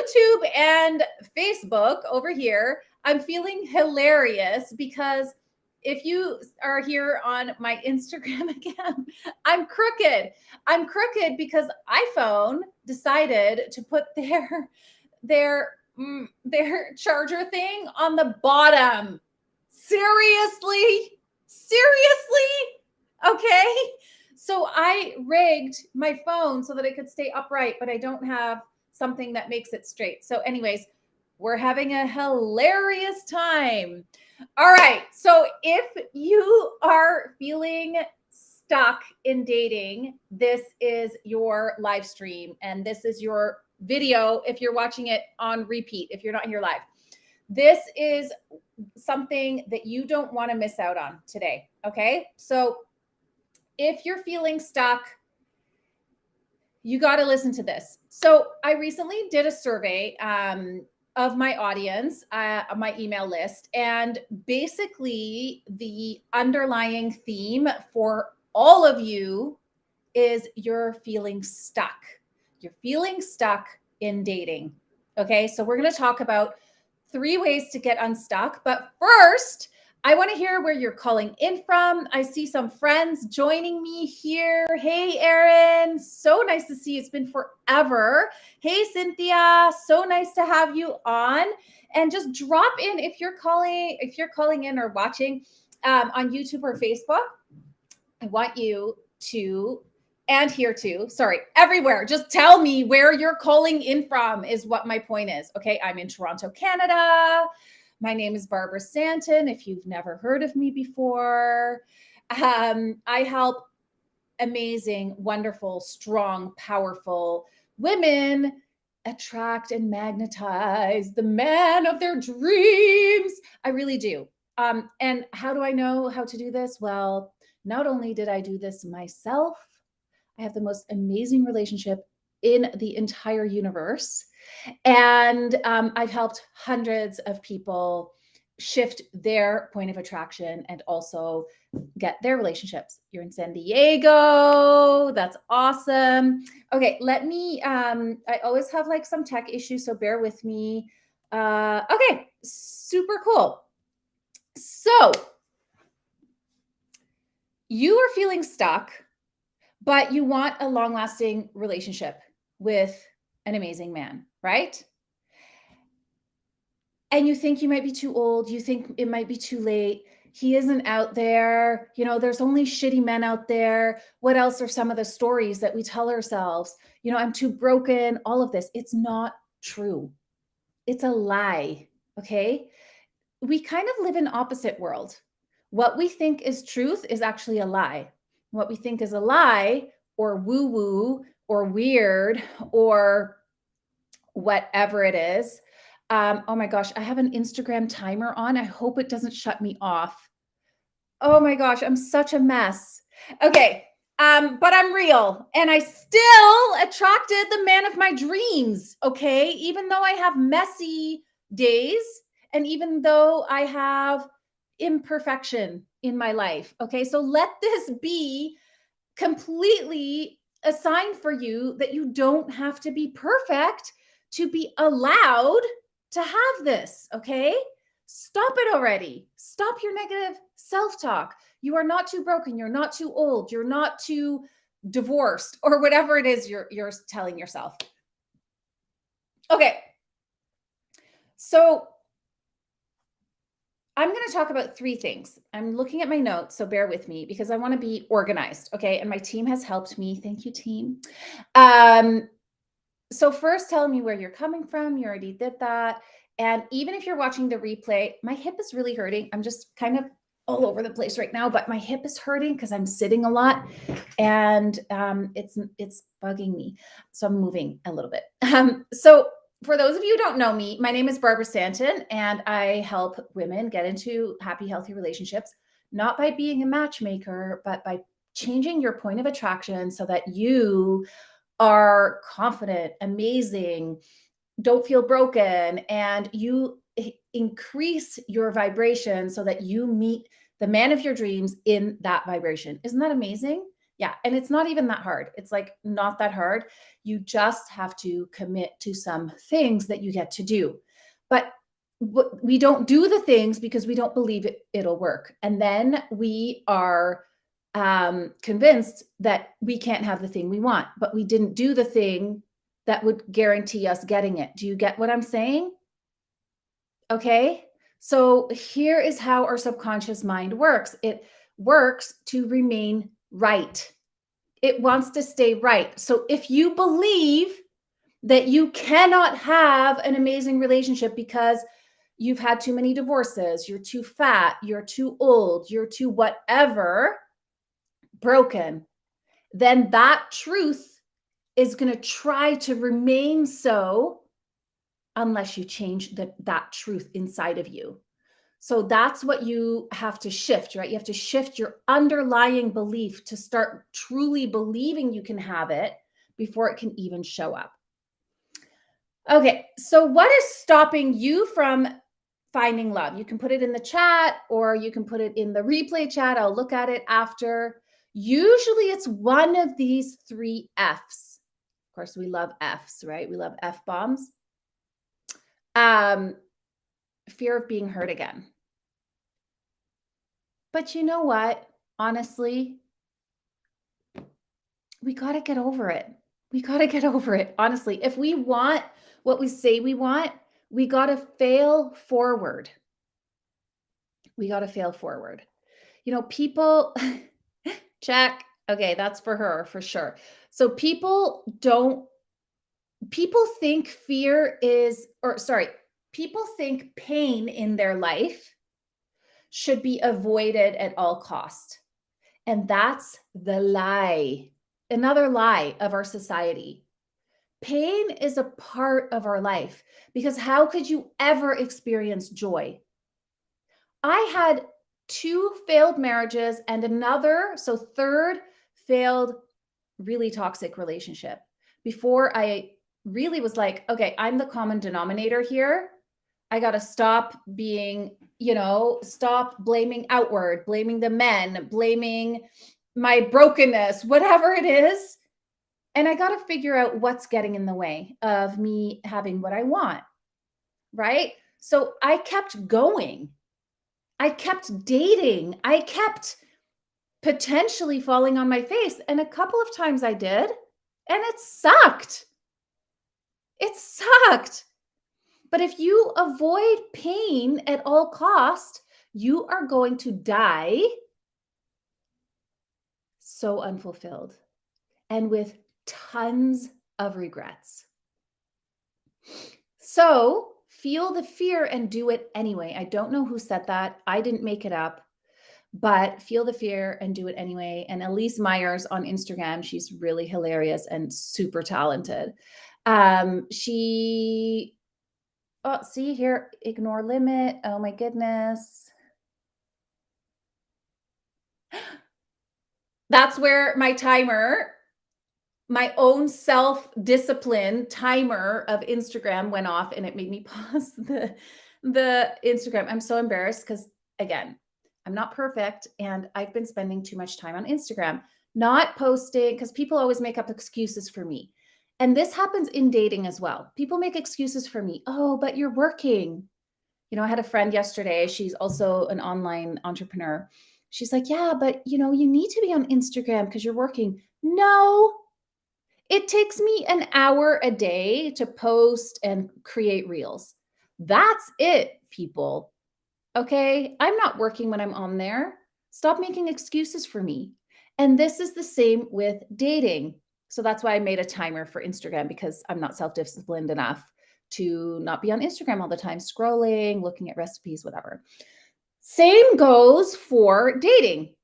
YouTube and Facebook over here, I'm feeling hilarious because if you are here on my Instagram again, I'm crooked. I'm crooked because iPhone decided to put their their charger thing on the bottom. Seriously? Okay. So I rigged my phone so that it could stay upright, but I don't have something that makes it straight. So anyways, we're having a hilarious time. All right. So if you are feeling stuck in dating, this is your live stream and this is your video if you're watching it on repeat, if you're not here live. This is something that you don't want to miss out on today. Okay. So if you're feeling stuck, you got to listen to this. So I recently did a survey of my audience, my email list, and basically the underlying theme for all of you is you're feeling stuck. You're feeling stuck in dating. Okay, so we're going to talk about 3 ways to get unstuck. But first, I want to hear where you're calling in from. I see some friends joining me here. Hey, Erin, so nice to see you. It's been forever. Hey, Cynthia, so nice to have you on. And just drop in if you're calling in or watching on YouTube or Facebook. I want you to, and here too, sorry, everywhere. Just tell me where you're calling in from is what my point is. Okay, I'm in Toronto, Canada. My name is Barbara Stanton. If you've never heard of me before, I help amazing, wonderful, strong, powerful women attract and magnetize the man of their dreams. I really do. And how do I know how to do this? Well, not only did I do this myself, I have the most amazing relationship in the entire universe. And I've helped hundreds of people shift their point of attraction and also get their relationships. You're in San Diego. That's awesome. Okay, let me, I always have like some tech issues, so bear with me. Okay, super cool. So you are feeling stuck, but you want a long-lasting relationship with an amazing man, right? And you think you might be too old. You think it might be too late. He isn't out there. You know, there's only shitty men out there. What else are some of the stories that we tell ourselves? You know, I'm too broken, all of this. It's not true. It's a lie, okay? We kind of live in opposite world. What we think is truth is actually a lie. What we think is a lie or woo-woo or weird or whatever it is. Oh my gosh, I have an Instagram timer on. I hope it doesn't shut me off. Oh my gosh, I'm such a mess. Okay, but I'm real and I still attracted the man of my dreams, okay? Even though I have messy days and even though I have imperfection in my life, okay? So let this be completely a sign for you that you don't have to be perfect to be allowed to have this, okay? Stop it already. Stop your negative self-talk. You are not too broken. You're not too old. You're not too divorced or whatever it is you're telling yourself. Okay. So I'm going to talk about 3 things. I'm looking at my notes, so bear with me because I want to be organized, okay? And my team has helped me. Thank you, team. So first, tell me where you're coming from. You already did that. And even if you're watching the replay, my hip is really hurting. I'm just kind of all over the place right now, but my hip is hurting because I'm sitting a lot and it's bugging me. So I'm moving a little bit. So for those of you who don't know me, my name is Barbara Stanton, and I help women get into happy, healthy relationships, not by being a matchmaker, but by changing your point of attraction so that you are confident, amazing, don't feel broken, and you increase your vibration so that you meet the man of your dreams in that vibration. Isn't that amazing? Yeah. And it's not even that hard. It's like not that hard. You just have to commit to some things that you get to do. But we don't do the things because we don't believe it'll work. And then we are convinced that we can't have the thing we want, but we didn't do the thing that would guarantee us getting it. Do you get what I'm saying? Okay. So here is how our subconscious mind works. It works to remain right. It wants to stay right. So if you believe that you cannot have an amazing relationship because you've had too many divorces, you're too fat, you're too old, you're too whatever, broken, then that truth is going to try to remain so unless you change that truth inside of you. So that's what you have to shift, right? You have to shift your underlying belief to start truly believing you can have it before it can even show up. Okay, so what is stopping you from finding love? You can put it in the chat or you can put it in the replay chat. I'll look at it after. Usually it's one of these three F's. Of course, we love F's, right? We love F bombs. Fear of being hurt again. But you know what? Honestly, we got to get over it. We got to get over it. Honestly, if we want what we say we want, we got to fail forward. We got to fail forward. You know, people check. Okay, that's for her for sure. So people think fear is, or sorry, people think pain in their life should be avoided at all cost. And that's the lie. Another lie of our society. Pain is a part of our life because how could you ever experience joy? I had 2 failed marriages and another, so third failed really toxic relationship before I really was like, okay, I'm the common denominator here. I got to stop being, stop blaming outward, blaming the men, blaming my brokenness, whatever it is. And I got to figure out what's getting in the way of me having what I want. Right. So I kept going. I kept dating. I kept potentially falling on my face. And a couple of times I did. And it sucked. It sucked. But if you avoid pain at all cost, you are going to die so unfulfilled and with tons of regrets. So feel the fear and do it anyway. I don't know who said that. I didn't make it up, but feel the fear and do it anyway. And Elise Myers on Instagram, she's really hilarious and super talented. Oh, see here, ignore limit. Oh my goodness. That's where my timer, my own self-discipline timer of Instagram went off and it made me pause the Instagram. I'm so embarrassed because again, I'm not perfect and I've been spending too much time on Instagram, not posting because people always make up excuses for me. And this happens in dating as well. People make excuses for me. Oh, but you're working. I had a friend yesterday. She's also an online entrepreneur. She's like, yeah, but you need to be on Instagram because you're working. No, it takes me an hour a day to post and create reels. That's it, people. Okay. I'm not working when I'm on there. Stop making excuses for me. And this is the same with dating. So that's why I made a timer for Instagram because I'm not self-disciplined enough to not be on Instagram all the time, scrolling, looking at recipes, whatever. Same goes for dating.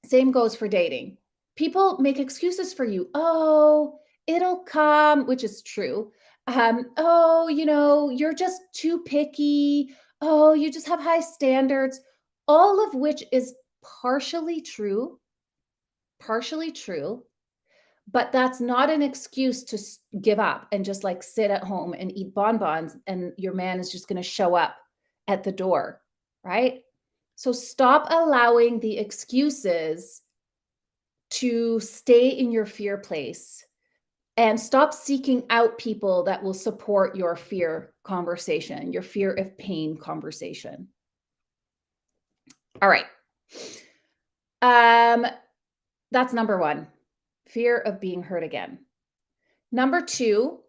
Same goes for dating. People make excuses for you. Oh, it'll come, which is true. Oh, you're just too picky. Oh, you just have high standards. All of which is partially true, but that's not an excuse to give up and just like sit at home and eat bonbons and your man is just going to show up at the door, right? So stop allowing the excuses to stay in your fear place and stop seeking out people that will support your fear conversation, your fear of pain conversation. All right. That's number one, fear of being hurt again. Number two,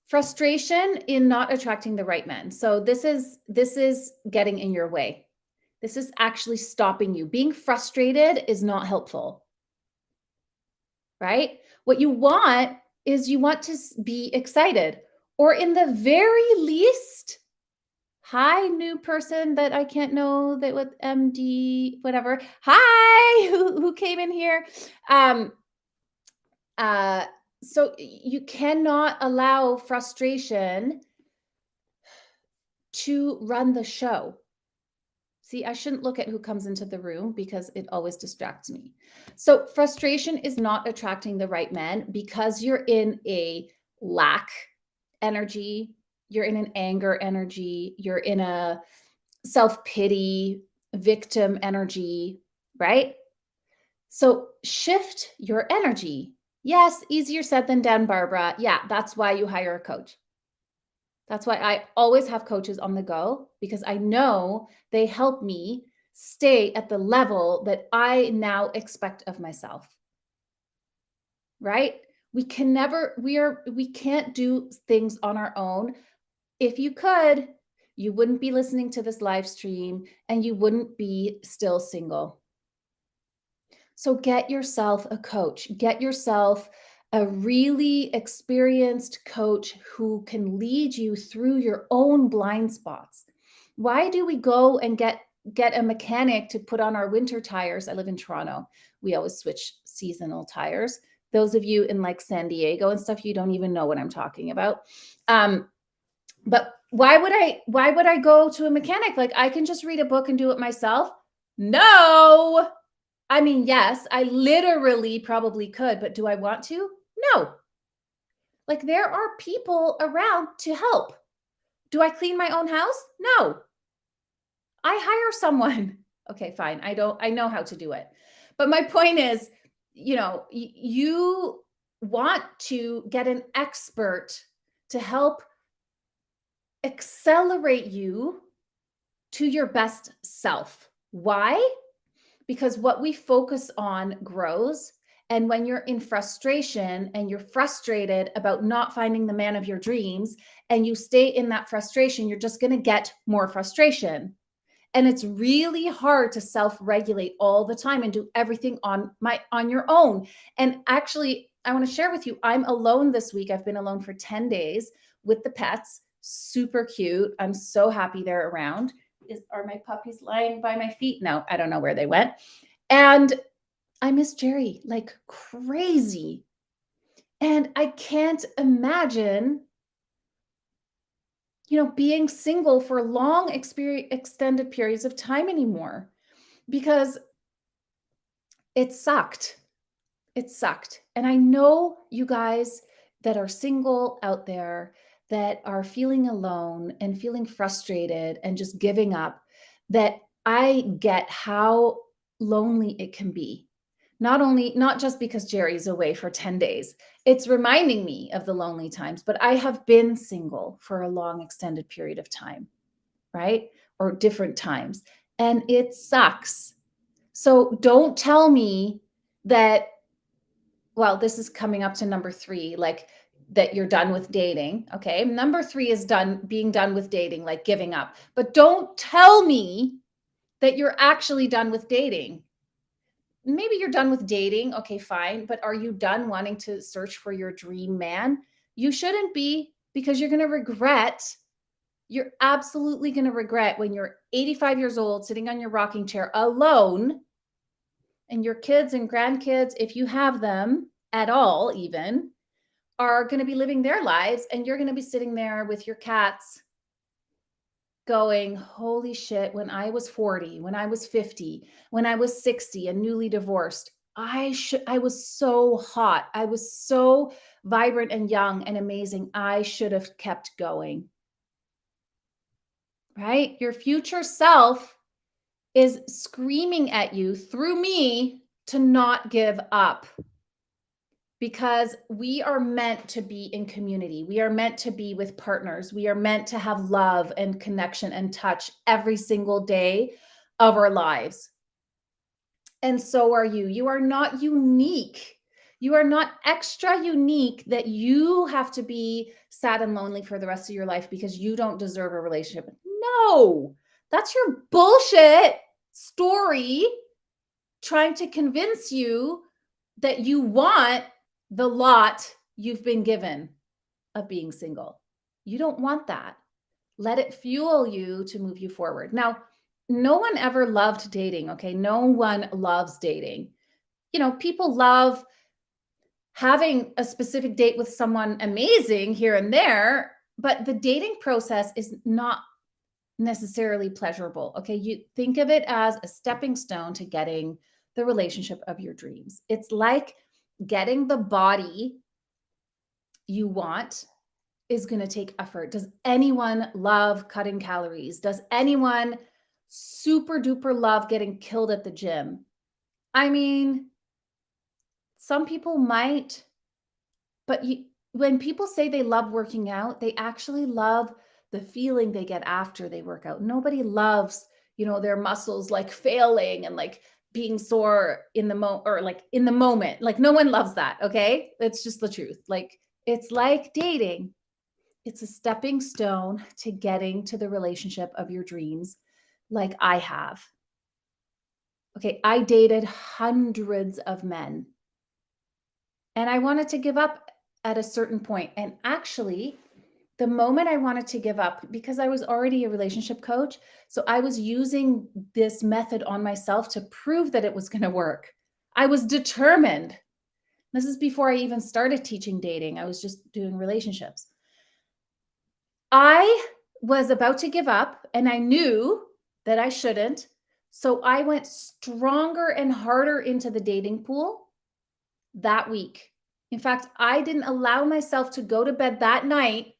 frustration in not attracting the right men. So this is getting in your way. This is actually stopping you. Being frustrated is not helpful, right? What you want is you want to be excited, or in the very least, hi, new person that I can't know that with MD, whatever. Hi, who came in here? So you cannot allow frustration to run the show. See, I shouldn't look at who comes into the room because it always distracts me. So frustration is not attracting the right men because you're in a lack energy, you're in an anger energy, you're in a self-pity, victim energy, right? So shift your energy. Yes, easier said than done, Barbara. Yeah, that's why you hire a coach. That's why I always have coaches on the go, because I know they help me stay at the level that I now expect of myself. Right? We can't do things on our own. If you could, you wouldn't be listening to this live stream and you wouldn't be still single. So get yourself a coach. Get yourself a really experienced coach who can lead you through your own blind spots. Why do we go and get a mechanic to put on our winter tires? I live in Toronto. We always switch seasonal tires. Those of you in like San Diego and stuff, you don't even know what I'm talking about. But why would I go to a mechanic? Like, I can just read a book and do it myself? No. I mean, yes, I literally probably could, but do I want to? No. Like, there are people around to help. Do I clean my own house? No. I hire someone. Okay, fine. I know how to do it. But my point is, you want to get an expert to help accelerate you to your best self. Why? Because what we focus on grows. And when you're in frustration and you're frustrated about not finding the man of your dreams and you stay in that frustration, you're just going to get more frustration. And it's really hard to self-regulate all the time and do everything on your own. And actually, I want to share with you, I'm alone this week. I've been alone for 10 days with the pets. Super cute. I'm so happy they're around. Are my puppies lying by my feet? No, I don't know where they went. And I miss Jerry like crazy. And I can't imagine, being single for long extended periods of time anymore, because it sucked. It sucked. And I know you guys that are single out there that are feeling alone and feeling frustrated and just giving up, that I get how lonely it can be. Not just because Jerry's away for 10 days. It's reminding me of the lonely times, but I have been single for a long extended period of time, right? Or different times. And it sucks. So don't tell me that, well, this is coming up to number 3, like that you're done with dating. Okay. Number 3 is being done with dating, like giving up. But don't tell me that you're actually done with dating. Maybe you're done with dating. Okay, fine. But are you done wanting to search for your dream man? You shouldn't be, because you're going to regret. You're absolutely going to regret when you're 85 years old, sitting on your rocking chair alone, and your kids and grandkids, if you have them at all, even, are going to be living their lives, and you're going to be sitting there with your cats going, holy shit, when I was 40, when I was 50, when I was 60 and newly divorced, I was so hot. I was so vibrant and young and amazing. I should have kept going. Right? Your future self is screaming at you through me to not give up, because we are meant to be in community. We are meant to be with partners. We are meant to have love and connection and touch every single day of our lives. And so are you. You are not unique. You are not extra unique that you have to be sad and lonely for the rest of your life because you don't deserve a relationship. No, that's your bullshit story trying to convince you that you want the lot you've been given of being single. You don't want that. Let it fuel you to move you forward. Now, no one ever loved dating, okay? No one loves dating. You know, people love having a specific date with someone amazing here and there, but the dating process is not necessarily pleasurable, okay? You think of it as a stepping stone to getting the relationship of your dreams. It's like getting the body you want is going to take effort. Does anyone love cutting calories? Does anyone super duper love getting killed at the gym? I mean, some people might, but when people say they love working out, they actually love the feeling they get after they work out. Nobody loves, their muscles like failing and like being sore in the or like in the moment. Like no one loves that, okay? It's just the truth. Like it's like dating. It's a stepping stone to getting to the relationship of your dreams, like I have. Okay, I dated hundreds of men and I wanted to give up at a certain point. And actually, the moment I wanted to give up, because I was already a relationship coach, so I was using this method on myself to prove that it was going to work. I was determined. This is before I even started teaching dating. I was just doing relationships. I was about to give up and I knew that I shouldn't. So I went stronger and harder into the dating pool that week. In fact, I didn't allow myself to go to bed that night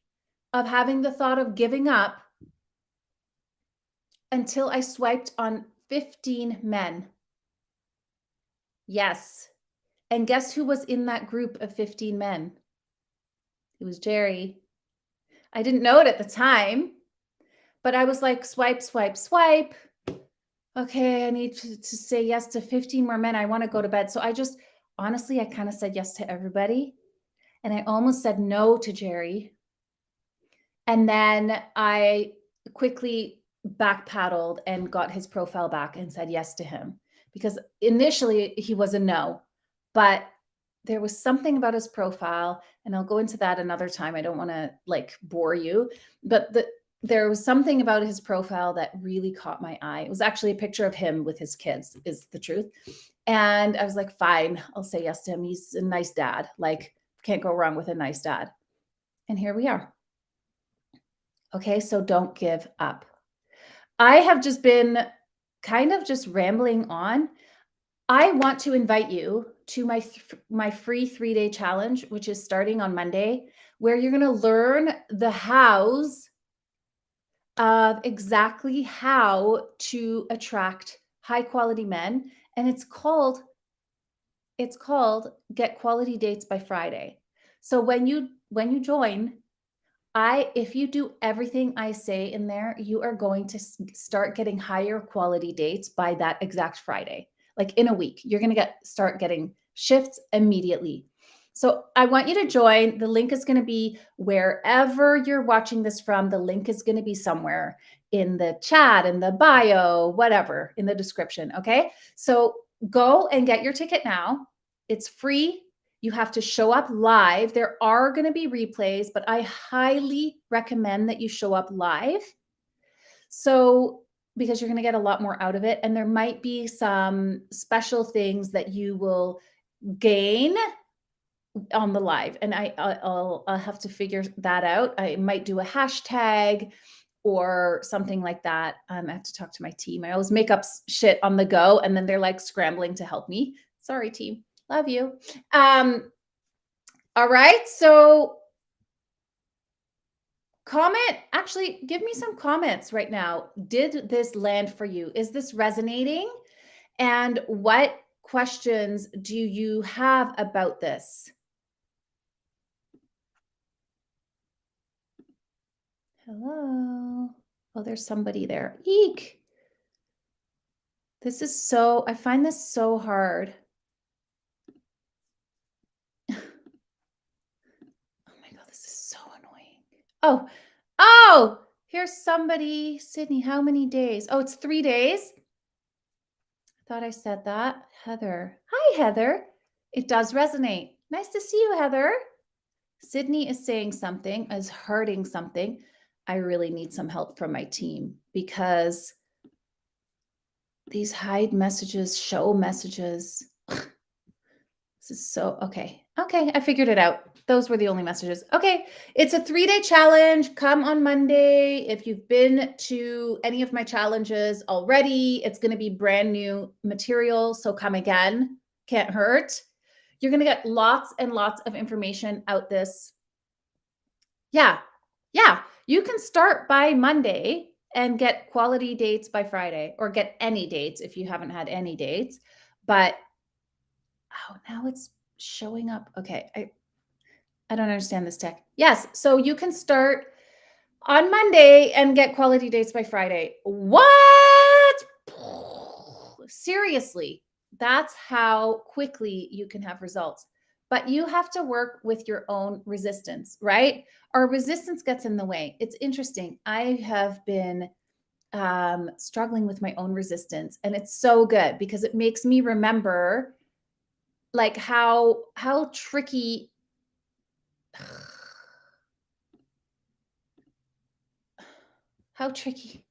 of having the thought of giving up until I swiped on 15 men. Yes. And guess who was in that group of 15 men? It was Jerry. I didn't know it at the time, but I was like, swipe, swipe, swipe. Okay, I need to say yes to 15 more men. I want to go to bed. So honestly, I kind of said yes to everybody. And I almost said no to Jerry. And then I quickly backpedaled and got his profile back and said yes to him, because initially he was a no, but there was something about his profile, and I'll go into that another time. I don't want to like bore you, but there was something about his profile that really caught my eye. It was actually a picture of him with his kids, is the truth. And I was like, fine, I'll say yes to him. He's a nice dad. Like, can't go wrong with a nice dad. And here we are. Okay, so don't give up. I have just been kind of just rambling on. I want to invite you to my free 3-day challenge, which is starting on Monday, where you're going to learn the hows of exactly how to attract high quality men. And it's called Get Quality Dates by Friday. So when you join, if you do everything I say in there, you are going to start getting higher quality dates by that exact Friday. Like in a week, you're going to start getting shifts immediately. So I want you to join. The link is going to be wherever you're watching this from. The link is going to be somewhere in the chat, in the bio, whatever, in the description. Okay. So go and get your ticket now. It's free. You have to show up live. There are going to be replays, but I highly recommend that you show up live. So, because you're going to get a lot more out of it. And there might be some special things that you will gain on the live. And I'll have to figure that out. I might do a hashtag or something like that. I have to talk to my team. I always make up shit on the go, and then they're like scrambling to help me. Sorry, team. Love you. All right. So actually give me some comments right now. Did this land for you? Is this resonating? And what questions do you have about this? Hello. Oh, there's somebody there. Eek. I find this so hard. Oh my God, this is so annoying. Oh, here's somebody. Sydney, how many days? Oh, it's 3 days. I thought I said that. Heather. Hi, Heather. It does resonate. Nice to see you, Heather. Sydney is saying something, is hurting something. I really need some help from my team because these hide messages, show messages. This is so okay. Okay, I figured it out. Those were the only messages. Okay, it's a 3-day challenge. Come on Monday. If you've been to any of my challenges already, it's going to be brand new material. So come again. Can't hurt. You're going to get lots and lots of information out this. Yeah. Yeah. You can start by Monday and get quality dates by Friday, or get any dates if you haven't had any dates. But oh, now it's showing up. Okay. I don't understand this tech. Yes. So you can start on Monday and get quality dates by Friday. What? Seriously. That's how quickly you can have results. But you have to work with your own resistance, right? Our resistance gets in the way. It's interesting. I have been struggling with my own resistance, and it's so good because it makes me remember like how tricky how tricky.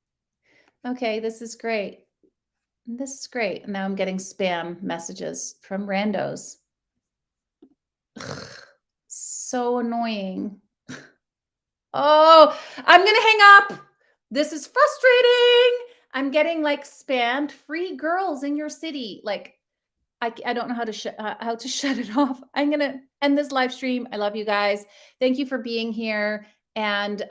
Okay, this is great. This is great. Now I'm getting spam messages from randos. Ugh, so annoying. Oh, I'm going to hang up. This is frustrating. I'm getting like spammed free girls in your city. Like I don't know how to shut it off. I'm going to end this live stream. I love you guys. Thank you for being here, and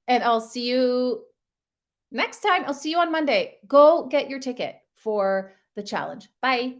and I'll see you next time. I'll see you on Monday. Go get your ticket for the challenge. Bye.